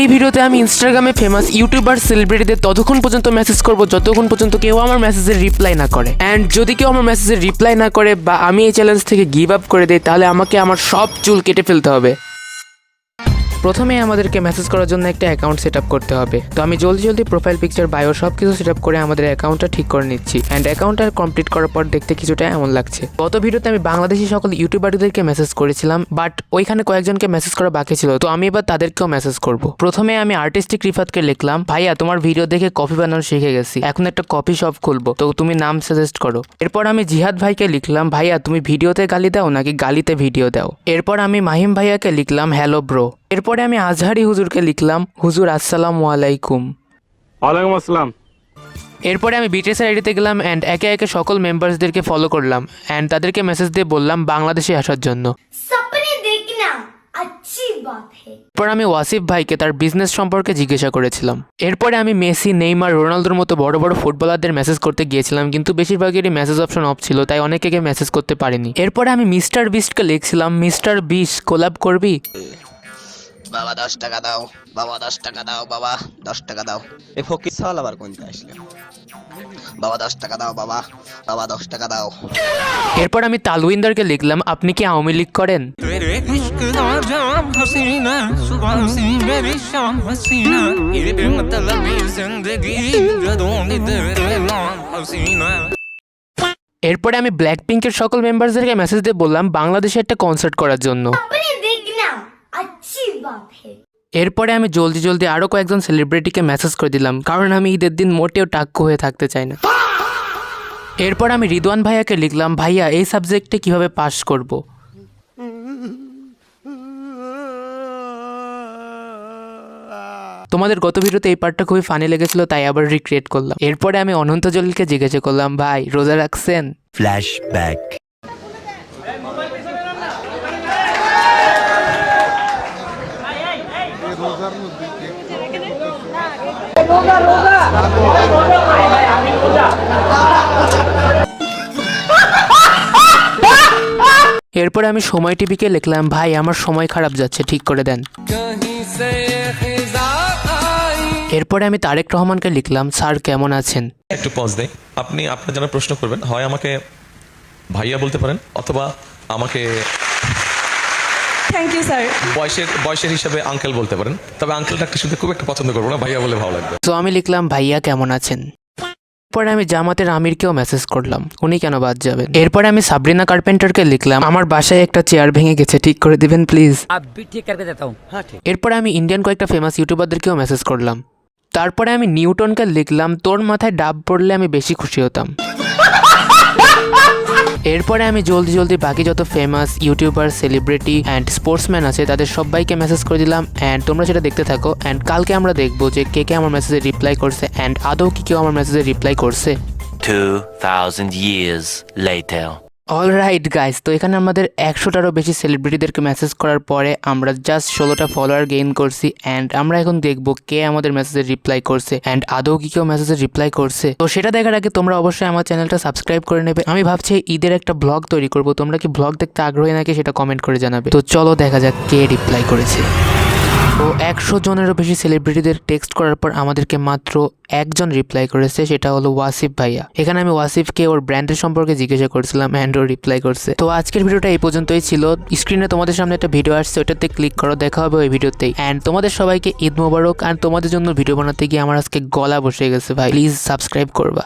এই ভিডিওতে আমি ইনস্টাগ্রামে ফেমাস ইউটিউবার সেলিব্রিটিদের ততক্ষণ পর্যন্ত মেসেজ করব যতক্ষণ পর্যন্ত কেউ আমার মেসেজের রিপ্লাই না করে। অ্যান্ড যদি কেউ আমার মেসেজের রিপ্লাই না করে বা আমি এই চ্যালেঞ্জ থেকে গিভ আপ করে দিই, তাহলে আমাকে আমার সব চুল কেটে ফেলতে হবে। প্রথমে আমাদেরকে মেসেজ করার জন্য একটা অ্যাকাউন্ট সেট আপ করতে হবে। তো আমি জলদি প্রোফাইল পিকচার বায়ো সব কিছু সেট আপ করে আমাদের অ্যাকাউন্টটা ঠিক করে নিচ্ছি। অ্যান্ড অ্যাকাউন্টটা কমপ্লিট করার পর দেখতে কিছুটা এমন লাগছে। গত ভিডিওতে আমি বাংলাদেশি সকল ইউটিউবারদেরকে মেসেজ করেছিলাম, বাট ওইখানে কয়েকজনকে মেসেজ করা বাকি ছিল। তো আমি এবার তাদেরকেও মেসেজ করব। প্রথমে আমি আর্টিস্টিক রিফাতকে লিখলাম, ভাইয়া তোমার ভিডিও দেখে কফি বানানো শিখে গেছি, এখন একটা কফি শপ খুলবো, তো তুমি নাম সাজেস্ট করো। এরপর আমি জিহাদ ভাইকে লিখলাম, ভাইয়া তুমি ভিডিওতে গালি দাও নাকি গালিতে ভিডিও দাও। এরপর আমি মাহিম ভাইয়াকে লিখলাম, হ্যালো ব্রো। এরপরে আমি আজহারি হুজুরকে লিখলাম, হুজুর আসসালামু আলাইকুম। ওয়ালাইকুম আসসালাম। এরপরে আমি বিটিএসের আইডিতে গেলাম অ্যান্ড একে একে সকল মেম্বার্সদেরকে ফলো করলাম অ্যান্ড তাদেরকে মেসেজ দিয়ে বললাম বাংলাদেশে আসার জন্য। এরপর আমি ওয়াসিফ ভাইকে তার বিজনেস সম্পর্কে জিজ্ঞাসা করেছিলাম। এরপরে আমি মেসি, নেইমার, রোনালদোর মতো বড় বড় ফুটবলারদের মেসেজ করতে গিয়েছিলাম, কিন্তু বেশিরভাগেরই মেসেজ অপশন অফ ছিল, তাই অনেকে মেসেজ করতে পারিনি। এরপরে আমি মিস্টার বিস্টকে লিখছিলাম, মিস্টার বিস্ট কোলাব করবি? বাবা 10 টাকা দাও, বাবা 10 টাকা দাও, বাবা 10 টাকা দাও। এ ফকির সাল আবার কোনটা আসলে? বাবা 10 টাকা দাও, বাবা বাবা 10 টাকা দাও। এরপর আমি তালউইন্দারকে লিখলাম, আপনি কি আওয়ামী লীগ করেন? এরপরে আমি ব্ল্যাক পিঙ্কের সকল মেম্বারদেরকে মেসেজ দিয়ে বললাম বাংলাদেশে একটা কনসার্ট করার জন্য। এরপরে আমি জলদি আরো কয়েকজন সেলিব্রিটিকে মেসেজ করে দিলাম, কারণ আমি ঈদের দিন মোটেও টাক্কু হয়ে থাকতে চাই না। এরপর আমি রিদওয়ান ভাইয়াকে লিখলাম, ভাইয়া এই সাবজেক্টে কিভাবে পাস করব। তোমাদের গত ভিডিওতে এই পার্টটা খুবই ফানি লেগেছিল, তাই আবার রিক্রিয়েট করলাম। এরপরে আমি অনন্ত জলিলকে জিজ্ঞাসা করলাম, ভাই রোজা রাখছেন? ফ্ল্যাশব্যাক। এরপরে আমি সময় টিভিকে লিখলাম, ভাই আমার সময় খারাপ যাচ্ছে, ঠিক করে দেন। এরপরে আমি তারেক রহমানকে লিখলাম, স্যার কেমন আছেন? একটু পজ দেই। আপনি আপনার জন্য প্রশ্ন করবেন, হয় আমাকে ভাইয়া বলতে পারেন অথবা আমাকে থ্যাংক ইউ স্যার বয়সের হিসাবে আঙ্কেল বলতে পারেন। তবে আঙ্কেলটা শুনতে খুব একটা পছন্দ করবো না, ভাইয়া বলে ভালো লাগবে। তো আমি লিখলাম, ভাইয়া কেমন আছেন। এরপরে আমি জামাতের আমিরকেও মেসেজ করলাম, উনি কেন বাদ যাবেন। এরপরে আমি সাবরিনা কার্পেন্টারকে লিখলাম, আমার বাসায় একটা চেয়ার ভেঙে গেছে, ঠিক করে দিবেন প্লিজ। এরপরে আমি ইন্ডিয়ান কয়েকটা ফেমাস ইউটিউবারদেরকেও মেসেজ করলাম। তারপরে আমি নিউটনকে লিখলাম, তোর মাথায় ডাব পড়লে আমি বেশি খুশি হতাম। এরপরে আমি জলদি বাকি যত famous YouTuber, celebrity and sportsman আছে তাদের সবাইকে মেসেজ করে দিলাম। অ্যান্ড তোমরা সেটা দেখতে থাকো। অ্যান্ড কালকে আমরা দেখবো যে কে কে আমার মেসেজে রিপ্লাই করছে অ্যান্ড আদৌ কি কেউ আমার মেসেজে রিপ্লাই করছে। 2000 years later. অলরাইট গাইস, তো এখানে আমাদের 100টারও বেশি সেলিব্রিটিদেরকে মেসেজ করার পরে আমরা জাস্ট 16টা ফলোয়ার গেইন করছি। অ্যান্ড আমরা এখন দেখবো কে আমাদের মেসেজে রিপ্লাই করছে অ্যান্ড আদৌ কি কেউ মেসেজে রিপ্লাই করছে। তো সেটা দেখার আগে তোমরা অবশ্যই আমার চ্যানেলটা সাবস্ক্রাইব করে নেবে। আমি ভাবছি ঈদের একটা ব্লগ তৈরি করব, তোমরা কি ব্লগ দেখতে আগ্রহী নাকি সেটা কমেন্ট করে জানাবে। তো চলো দেখা যাক কে রিপ্লাই করেছে। তো 100 জনেরও বেশি সেলিব্রিটিদের টেক্সট করার পর আমাদেরকে মাত্র একজন রিপ্লাই করেছে, সেটা হলো ওয়াসিফ ভাইয়া। এখানে আমি ওয়াসিফকে ওর ব্র্যান্ডের সম্পর্কে জিজ্ঞাসা করেছিলাম অ্যান্ড ও রিপ্লাই করছে। তো আজকের ভিডিওটা এই পর্যন্তই ছিল। স্ক্রিনে তোমাদের সামনে একটা ভিডিও আসছে, ওইটাতে ক্লিক করো, দেখা হবে ওই ভিডিওতেই। অ্যান্ড তোমাদের সবাইকে ঈদ মোবারক। আর তোমাদের জন্য ভিডিও বানাতে গিয়ে আমার আজকে গলা বসে গেছে ভাই, প্লিজ সাবস্ক্রাইব করবা।